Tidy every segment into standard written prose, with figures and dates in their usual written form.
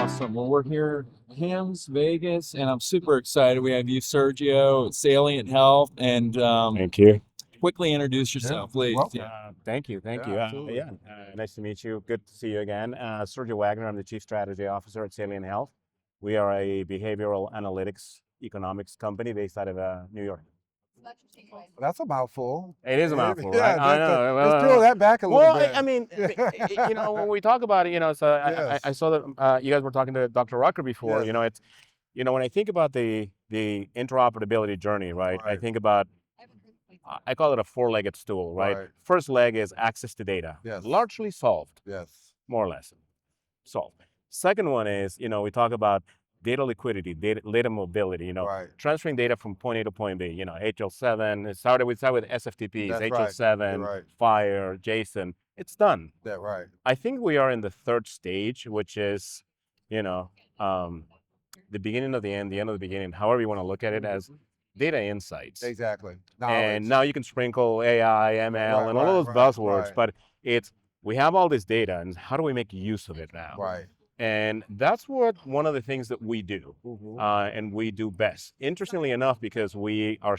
Awesome. Well, we're here at HIMSS Vegas, and I'm super excited. We have you, Sergio, at Salient Health, and Thank you. quickly introduce yourself, please. welcome. Yeah. Thank you. Absolutely. Nice to meet you. Good to see you again. Sergio Wagner, I'm the Chief Strategy Officer at Salient Health. We are a behavioral analytics economics company based out of New York. That's a mouthful. It is a mouthful, Yeah, right? I know. let's peel that back a little Well, bit. I mean, when we talk about it, so Yes. I saw that you guys were talking to Dr. Rucker before. Yes. It's, when I think about the interoperability journey, right? I Right. think about, I call it a four-legged stool, right? Right. First leg is access to data. Yes. Largely solved, Yes. more or less solved. Second one is, we talk about data liquidity, data mobility, Right. transferring data from point A to point B, HL7, we start with SFTPs, That's right. HL7, You're right. FHIR, JSON, it's done. That right. I think we are in the third stage, which is, the beginning of the end of the beginning, however you want to look at it, as data insights. Exactly. And now you can sprinkle AI, ML, and all of those buzzwords, but we have all this data, and how do we make use of it now? Right. And that's one of the things that we do, and we do best. Interestingly enough, because we are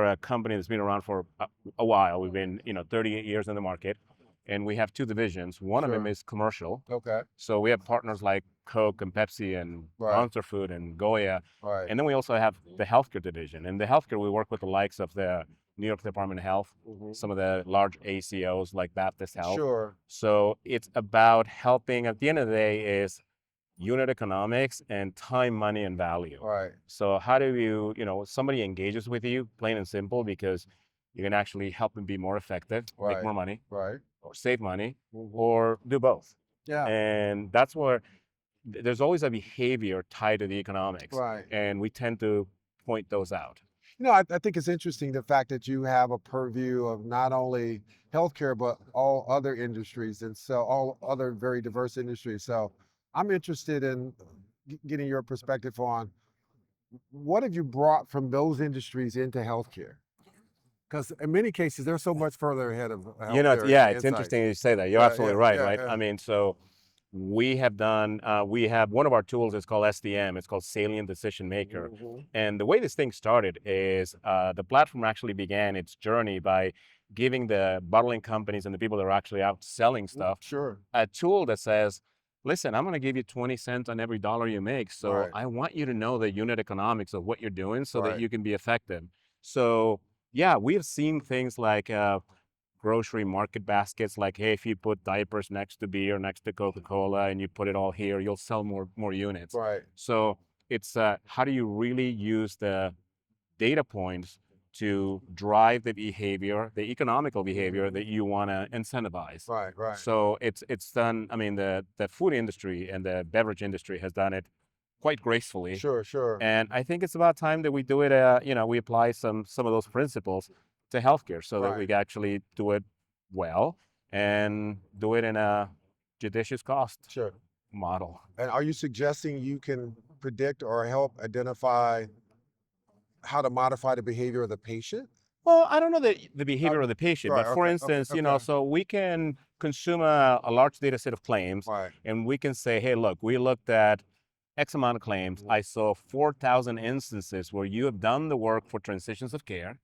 a company that's been around for a while. We've been, 38 years in the market, and we have two divisions. One of them is commercial. Okay. So we have partners like Coke and Pepsi and Monster Food and Goya. Right. And then we also have the healthcare division. In the healthcare, we work with the likes of the New York Department of Health, some of the large ACOs like Baptist Health. Sure. So it's about helping, at the end of the day, is unit economics and time, money, and value. Right. So how do you, somebody engages with you, plain and simple, because you can actually help them be more effective, make more money, Right. or save money, or do both. Yeah. And that's where there's always a behavior tied to the economics. Right. And we tend to point those out. I think it's interesting the fact that you have a purview of not only healthcare, but all other industries, and so all other very diverse industries. So I'm interested in getting your perspective on what have you brought from those industries into healthcare? Because in many cases, they're so much further ahead of healthcare. It's interesting you say that. You're absolutely right. I mean, so we have one of our tools is called SDM. It's called Salient Decision Maker. And the way this thing started is the platform actually began its journey by giving the bottling companies and the people that are actually out selling stuff a tool that says, listen, I'm going to give you 20 cents on every dollar you make. So I want you to know the unit economics of what you're doing so that you can be effective. So yeah, we have seen things like grocery market baskets, like, hey, if you put diapers next to beer, next to Coca-Cola, and you put it all here, you'll sell more units. Right. So it's how do you really use the data points to drive the behavior, the economical behavior that you want to incentivize. Right. So it's done. I mean, the food industry and the beverage industry has done it quite gracefully. Sure. And I think it's about time that we do it. We apply some of those principles to healthcare so that we can actually do it well and do it in a judicious cost model. And are you suggesting you can predict or help identify how to modify the behavior of the patient? Well, I don't know the behavior of the patient, but for instance, so we can consume a large data set of claims, and we can say, hey, look, we looked at X amount of claims. I saw 4,000 instances where you have done the work for transitions of care,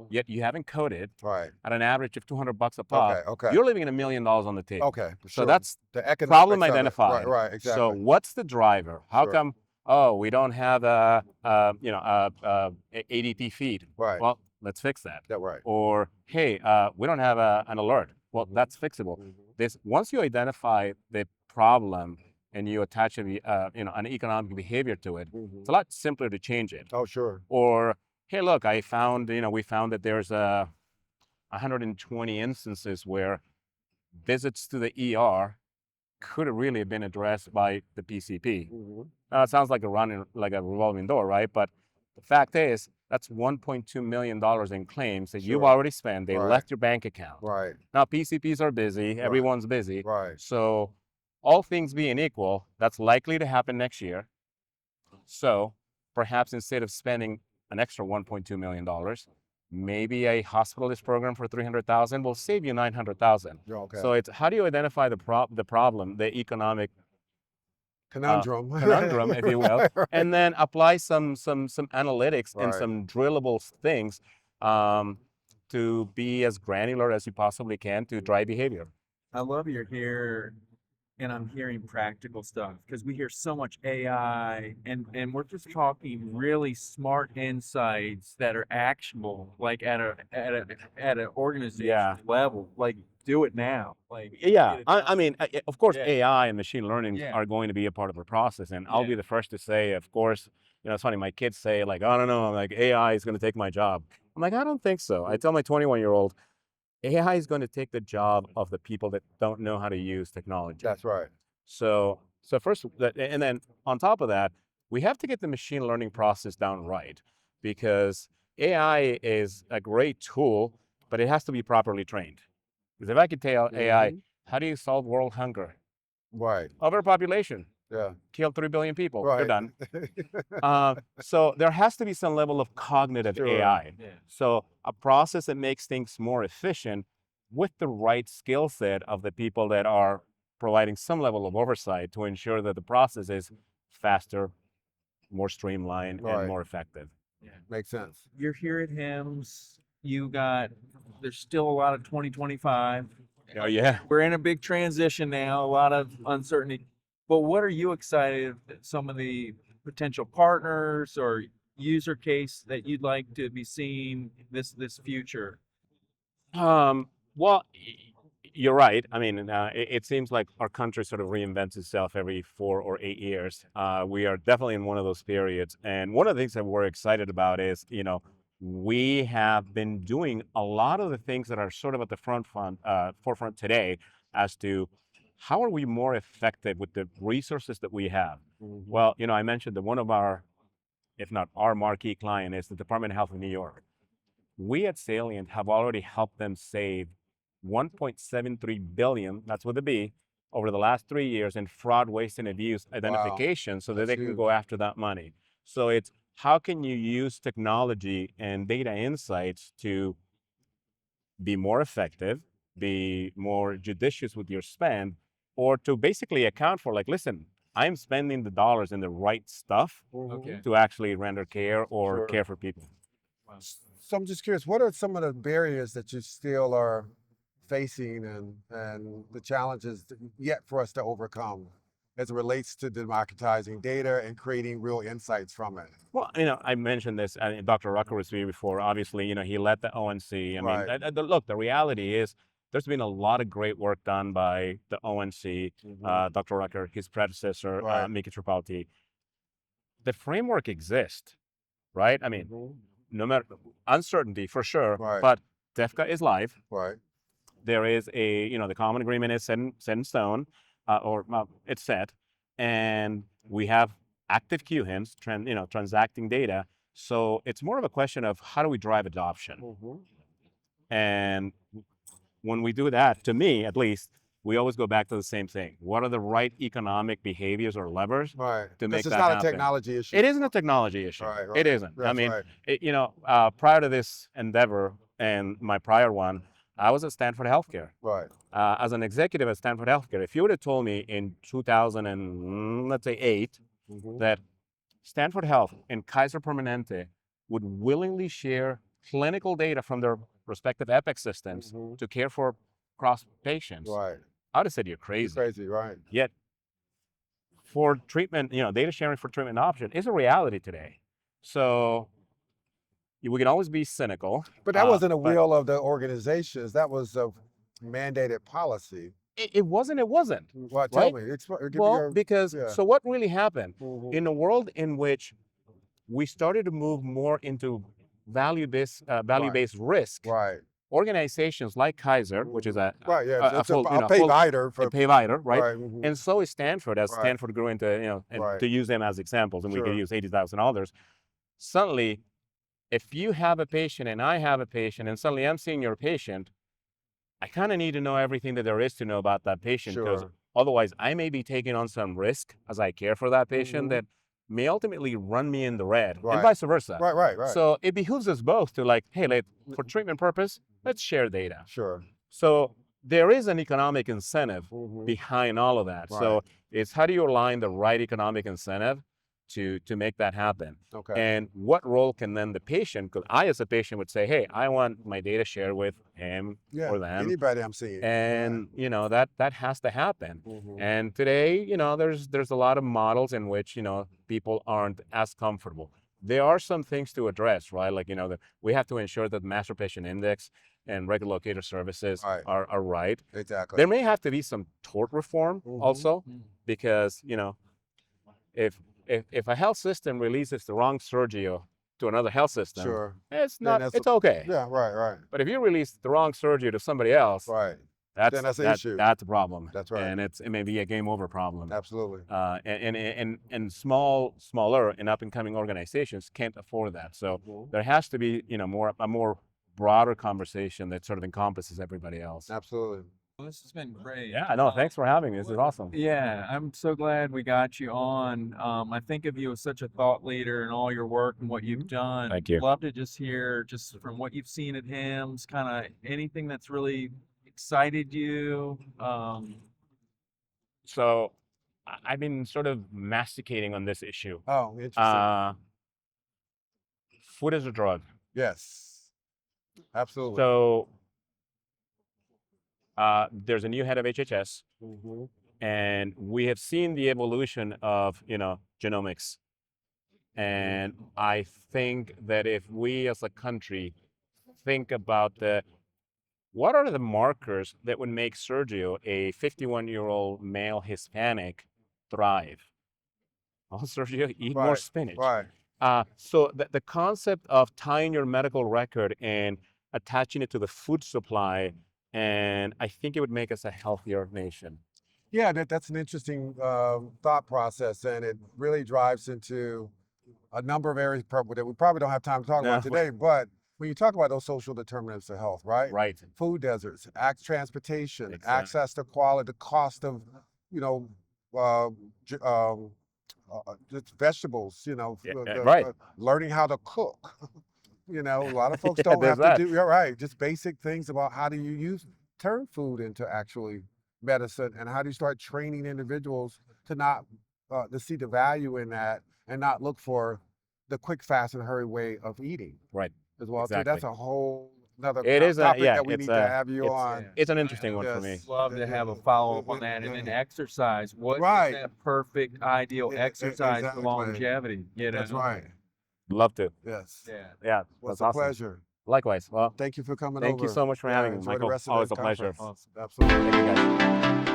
yet you haven't coded at an average of $200 a pop. You're leaving $1 million on the table. So that's the problem identified. Right, exactly. So what's the driver? How come? Oh, we don't have a ADT feed. Well, let's fix that. Or hey, we don't have an alert. Well, that's fixable. Once you identify the problem and you attach an economic behavior to it, it's a lot simpler to change it. Oh, sure. Or, hey, look, we found that there's 120 instances where visits to the ER could have really been addressed by the PCP. Now, it sounds like a revolving door, right? But the fact is, that's $1.2 million in claims that you've already spent. They left your bank account. Now, PCPs are busy. Everyone's busy. So all things being equal, that's likely to happen next year. So perhaps instead of spending an extra $1.2 million, maybe a hospitalist program for $300,000 will save you $900,000. So it's how do you identify the problem, the economic conundrum, conundrum, if you will, and then apply some analytics and Right. some drillable things to be as granular as you possibly can to drive behavior. I love you're here and I'm hearing practical stuff because we hear so much AI and we're just talking really smart insights that are actionable, like at an organization Yeah. level. Like do it now. Like Yeah, get it I done. mean, of course, Yeah. AI and machine learning Yeah. are going to be a part of the process, and I'll be Yeah. the first to say, of course, it's funny. My kids say like, "I don't know," I'm like, "AI is going to take my job." I'm like, "I don't think so." I tell my 21-year-old, AI is going to take the job of the people that don't know how to use technology. That's right. So first, and then on top of that, we have to get the machine learning process down right, because AI is a great tool, but it has to be properly trained. Because if I could tell AI, how do you solve world hunger? Right. Overpopulation, Yeah. kill 3 billion people, Right. you're done. So there has to be some level of cognitive Sure. AI. Yeah. So a process that makes things more efficient with the right skill set of the people that are providing some level of oversight to ensure that the process is faster, more streamlined, Right. and more effective. Yeah. Makes sense. You're here at HIMSS. There's still a lot of 2025. Oh, yeah. We're in a big transition now, a lot of uncertainty. But what are you excited that some of the potential partners or user case that you'd like to be seeing this future? Well, you're right. I mean, it seems like our country sort of reinvents itself every 4 or 8 years. We are definitely in one of those periods. And one of the things that we're excited about is, we have been doing a lot of the things that are sort of at the forefront today as to how are we more effective with the resources that we have. Mm-hmm. Well, I mentioned that one of our, if not our marquee client, is the Department of Health of New York. We at Salient have already helped them save $1.73 billion, that's with a B, over the last 3 years in fraud, waste, and abuse identification, so that That's they can huge. go after that money. So it's how can you use technology and data insights to be more effective, be more judicious with your spend, or to basically account for, like, listen, I'm spending the dollars in the right stuff Okay. to actually render care or Sure. care for people. Wow. So I'm just curious, what are some of the barriers that you still are facing and the challenges yet for us to overcome as it relates to democratizing data and creating real insights from it? Well, I mentioned this, Dr. Rucker was here before. Obviously, he led the ONC. I Right. mean, look, the reality is there's been a lot of great work done by the ONC, Dr. Rucker, his predecessor, Right. Miki Tripalti. The framework exists, right? I mean, no matter uncertainty for sure, Right. but DEFCA is live. Right. There is the common agreement is set in stone, or it's set, and we have active QHIMSS, transacting data. So it's more of a question of how do we drive adoption? And when we do that, to me at least, we always go back to the same thing. What are the right economic behaviors or levers Right. to make Because that it's not happen? a technology issue. It isn't a technology issue. Right, It right. isn't. I That's mean, right. prior to this endeavor and my prior one, I was at Stanford Healthcare. Right. As an executive at Stanford Healthcare, if you would have told me in 2008 that Stanford Health and Kaiser Permanente would willingly share clinical data from their respective Epic systems to care for cross patients, Right. I would have said you're You're crazy. crazy, right. Yet, for treatment, data sharing for treatment option is a reality today. So we can always be cynical. But that wasn't a but will of the organizations. That was a mandated policy. it wasn't. Well, tell Right? me. Give me Well, your, because yeah. so what really happened Mhm. in a world in which we started to move more into value-based risk, Right. organizations like Kaiser, which is a Right, yeah. a It's a full, payvider for payvider, right? right. Mhm. And so is Stanford, as Right. Stanford grew into, and Right. to use them as examples, and we could Sure. use 80,000 others. Suddenly, if you have a patient and I have a patient, and suddenly I'm seeing your patient, I kind of need to know everything that there is to know about that patient, because Sure. otherwise I may be taking on some risk as I care for that patient that may ultimately run me in the red, and Right. vice versa. Right. So it behooves us both to hey, for treatment purpose, let's share data. Sure. So there is an economic incentive Mhm. behind all of that. So Right. It's how do you align the right economic incentive to make that happen? Okay. And what role can then the patient, because I as a patient would say, hey, I want my data shared with him Yeah. or them. Anybody I'm seeing. And you know, that has to happen. Mhm. And today, you know, there's a lot of models in which, you know, people aren't as comfortable. There are some things to address, right? Like, you know, we have to ensure that the master patient index and regular locator services Right. are right. Exactly. There may have to be some tort reform Mhm. also, because, you know, if a health system releases the wrong Sergio to another health system, Sure. it's Then not, that's it's okay. Yeah. Right. But if you release the wrong Sergio to somebody else, Right. that's Then that's an issue. that's a problem. That's right. And it may be a game over problem. Absolutely. And smaller and up and coming organizations can't afford that. So Mhm. there has to be, you know, a more broader conversation that sort of encompasses everybody else. Absolutely. Well, this has been great. Yeah, no, thanks for having me. This is awesome. Yeah, I'm so glad we got you on. I think of you as such a thought leader in all your work and what you've done. Thank you. Love to just hear, just from what you've seen at HIMSS, kind of anything that's really excited you. So I've been sort of masticating on this issue. Oh, interesting. Food is a drug. Yes. Absolutely. So there's a new head of HHS, Mhm. and we have seen the evolution of, you know, genomics. And I think that if we as a country think about what are the markers that would make Sergio, a 51-year-old male Hispanic, thrive? Well, Sergio, eat more Right. spinach. Right. So the concept of tying your medical record and attaching it to the food supply, and I think it would make us a healthier nation. Yeah, that's an interesting thought process, and it really drives into a number of areas that we probably don't have time to talk about No. today. But when you talk about those social determinants of health, right? Right. Food deserts, transportation, Exactly. access to quality, the cost of, you know, just vegetables, you know, Right. learning how to cook. You know, a lot of folks Yeah, don't there's have to that. do, you're right, just basic things about how do you turn food into actually medicine, and how do you start training individuals to not, to see the value in that and not look for the quick, fast, and hurry way of eating Right. as well. So Exactly. that's a whole another It is topic yeah, that we it's need to have you it's on. it's an interesting one for me. Yes. Love to have a follow-up on that. And then exercise. What is Right. that perfect, ideal exercise for Exactly. longevity? You know? That's right. Love to. Yes. Yeah. Yeah, Well, it's that's a awesome. pleasure. Likewise. Well, Thank you for coming thank over. you so much for having me, enjoy Michael. the rest of Always the a pleasure. conference. Awesome. Absolutely. Thank you, guys.